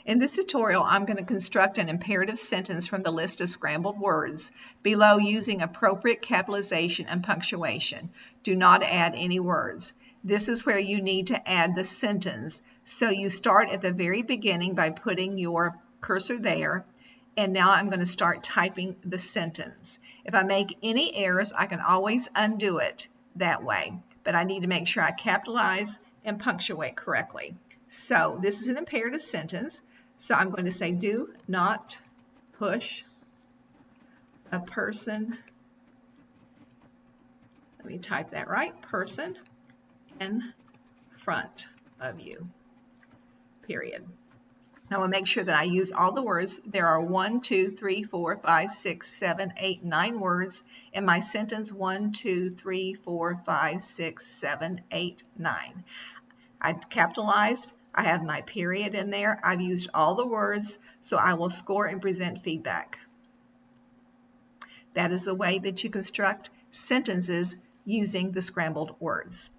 In this tutorial, I'm going to construct an imperative sentence from the list of scrambled words below using appropriate capitalization and punctuation. Do not add any words. This is where you need to add the sentence. So you start at the very beginning by putting your cursor there, and now I'm going to start typing the sentence. If I make any errors, I can always undo it that way, but I need to make sure I capitalize and punctuate correctly. So this is an imperative sentence. So I'm going to say, do not push a person, let me type that right, person in front of you, period. Now I'll make sure that I use all the words. There are 1, 2, 3, 4, 5, 6, 7, 8, 9 words in my sentence. 1, 2, 3, 4, 5, 6, 7, 8, 9. I capitalized. I have my period in there. I've used all the words, so I will score and present feedback. That is the way that you construct sentences using the scrambled words.